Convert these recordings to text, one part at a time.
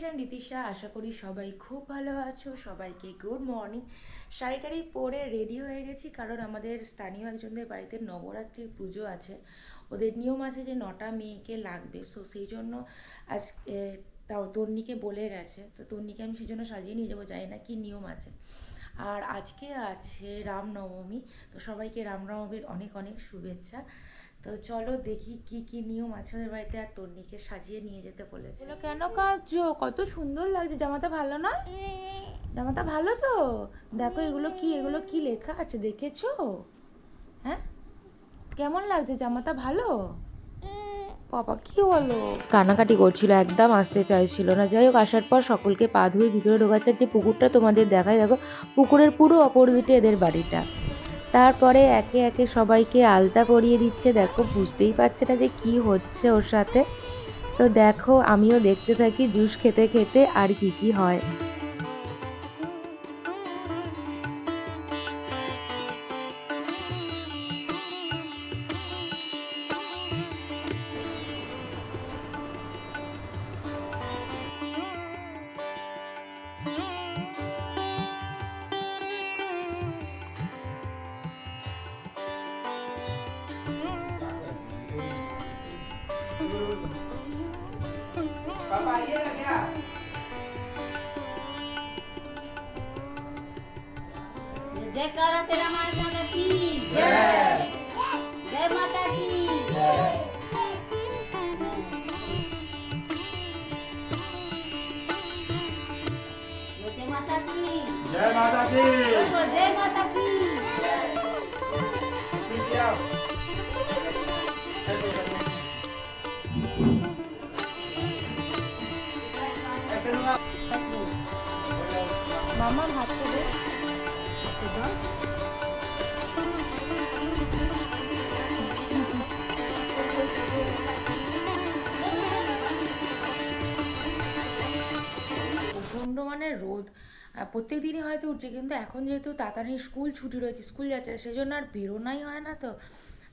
And Nitisha, আশা করি সবাই খুব ভালো আছো। সবাইকে গুড মর্নিং। শাড়ি পরে রেডি হয়ে গেছি, কারণ আমাদের স্থানীয় একজনদের বাড়িতে নবরাত্রির পুজো আছে। ওদের নিয়ম আছে যে 9টা মেয়েকে লাগবে, সো সেই জন্য আজ তাও তন্নিকে বলে গেছে, তো তন্নিকে আমি সেই জন্য সাজিয়ে নিয়ে যাবো, জানি না কী নিয়ম আছে। আর আজকে আছে রামনবমী, তো সবাইকে রামনবমীর অনেক অনেক শুভেচ্ছা। তো চলো দেখি কি কি নিয়ম আছে ওদের বাড়িতে। আর তন্নিকে সাজিয়ে নিয়ে যেতে বলেছে। কেন কাঁদছো? কত সুন্দর লাগছে জামাটা, ভালো না? জামাটা ভালো তো? দেখো এগুলো কি লেখা আছে দেখেছো? হ্যাঁ, কেমন লাগছে জামাটা? ভালো? বাবা কি হলো? কানাকাটি করছিল, একদম আসতে চাইছিল না। যাই হোক, আসার পর সকলকে পা ধুয়ে ভিতরে ঢোকাচ্ছে। যে পুকুরটা তোমাদের দেখায়, দেখো পুকুরের পুরো অপোজিটে এদের বাড়িটা। তারপরে একে একে সবাইকে আলতা পরিয়ে দিচ্ছে। দেখো বুঝতেই পারছে না যে কি হচ্ছে ওর সাথে। তো দেখো আমিও দেখতে থাকি জুস খেতে খেতে আর কি কি হয়। पापा आइएगा क्या? जयकारा से रामायण की जय, जय माता की जय। जय माता की जय, माता की जय, माता की मामा भात को दे। প্রচণ্ড মানে রোদ, প্রত্যেক দিনই হয়তো উঠছে, কিন্তু এখন যেহেতু তাড়াতাড়ি স্কুল ছুটি রয়েছে, স্কুল যাচ্ছে, সেই জন্য আর বেরোনাই হয় না। তো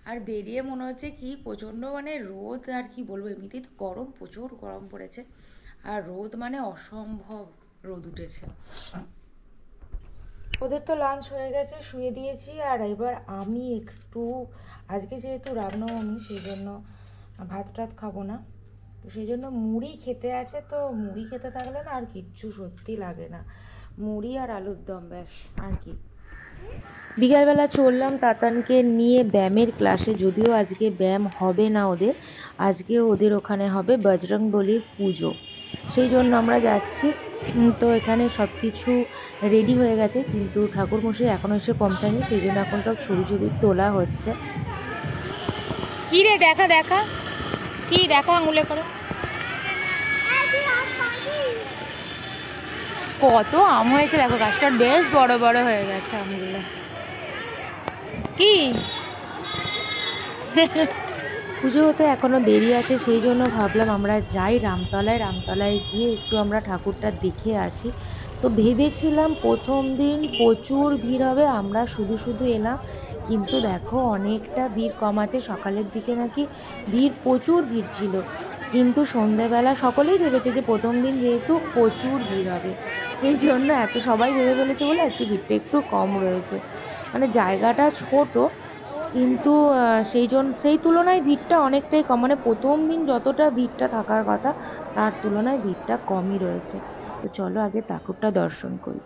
আর বেরিয়ে মনে হচ্ছে কি প্রচণ্ড মানে রোদ, আর কি বলবো, এমনিতেই তো গরম, প্রচুর গরম পড়েছে, আর রোদ মানে অসম্ভব রোদ উঠেছে। ওদের তো লাঞ্চ হয়ে গেছে, শুয়ে দিয়েছি। আর এবার আমি একটু, আজকে যেহেতু রামনবমী সেই জন্য ভাত টাত খাবো না, তো সেই জন্য মুড়ি খেতে আছে। তো মুড়ি খেতে থাকলে না আর কিচ্ছু সত্যি লাগে না, মুড়ি আর আলুর দম, ব্যাস আর কি। বিকালবেলা চললাম তাতানকে নিয়ে ব্যায়ামের ক্লাসে, যদিও আজকে ব্যায়াম হবে না ওদের, আজকে ওদের ওখানে হবে বজরংবলীর পুজো, সেই জন্য আমরা যাচ্ছি। তো এখানে সব কিছু রেডি হয়ে গেছে, কিন্তু ঠাকুরমশাই এখনও এসে পৌঁছায়নি, সেই জন্য এখন সব ছবি তোলা হচ্ছে। কি রে, দেখা দেখা কি দেখা, আঙুলে করে কত আম হয়েছে দেখো, গাছটার বেশ বড় বড় হয়ে গেছে আমগুলো। কি পুজো হতে এখনো দেরি আছে, সেই জন্য ভাবলাম আমরা যাই রামতলায় গিয়ে একটু আমরা ঠাকুরটা দেখে আসি। তো ভেবেছিলাম প্রথম দিন প্রচুর ভিড় হবে, আমরা শুধু এলাম, কিন্তু দেখো অনেকটা ভিড় কম আছে। সকালের দিকে নাকি প্রচুর ভিড় ছিল, কিন্তু সন্ধেবেলা সকলেই ভেবেছে যে প্রথম দিন যেহেতু প্রচুর ভিড় হবে, সেই জন্য এত সবাই ভেবে ফেলেছে বলে আজকে ভিড়টা একটু কম রয়েছে। মানে জায়গাটা ছোট, কিন্তু সেই তুলনায় ভিড়টা অনেকটাই কম, মানে প্রথম দিন যতটা ভিড়টা থাকার কথা তার তুলনায় ভিড়টা কমই রয়েছে। তো চলো আগে ঠাকুরটা দর্শন করি।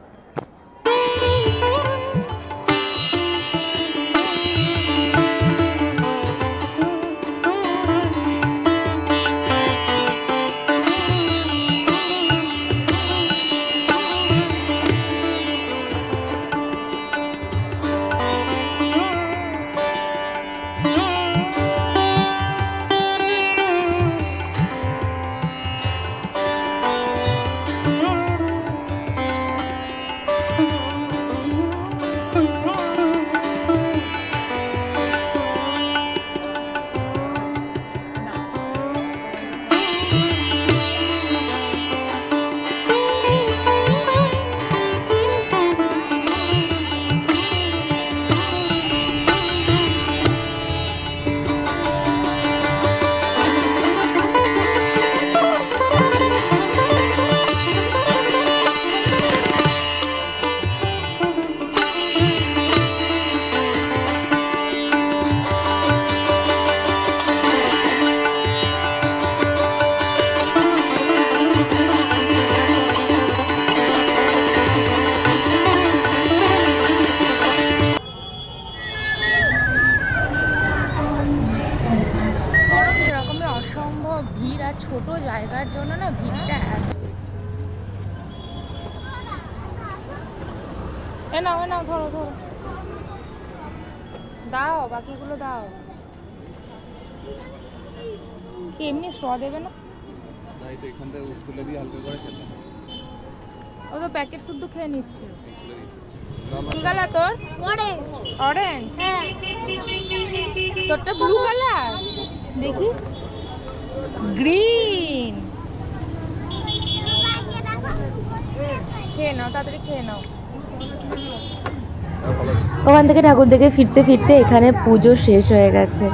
নাও ধরো ধরো, দাও বাকিগুলো দাও। এমনি স্ট্র দেবে না? তাই তো এখান থেকে তুলে দিয়ে হালকা করে খেতে। ও তো প্যাকেট শুদ্ধ খেয়ে নিচ্ছে। কি কালার তোর? অরেঞ্জ। তোরটা ব্লু কালার, দেখি গ্রিন। খেয়ে নাও, তাড়াতাড়ি খেয়ে নাও। ওখান থেকে ঠাকুর দেখে ফিরতে ফিরতে এখানে পুজো শেষ হয়ে গেছে।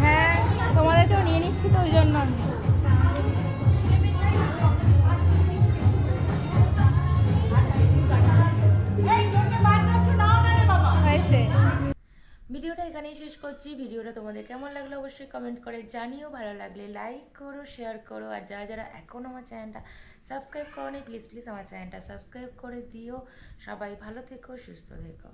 হ্যাঁ, তোমাদেরকেও নিয়ে নিচ্ছি তো ওই জন্য। ভিডিওটা এখানেই শেষ করছি। ভিডিওটা তোমাদের কেমন লাগলো অবশ্যই কমেন্ট করে জানিও। ভালো লাগলে লাইক করো, শেয়ার করো, আর যারা এখনও আমার চ্যানেলটা সাবস্ক্রাইব করোনি প্লিজ আমার চ্যানেলটা সাবস্ক্রাইব করে দিও। সবাই ভালো থেকো, সুস্থ থেকো।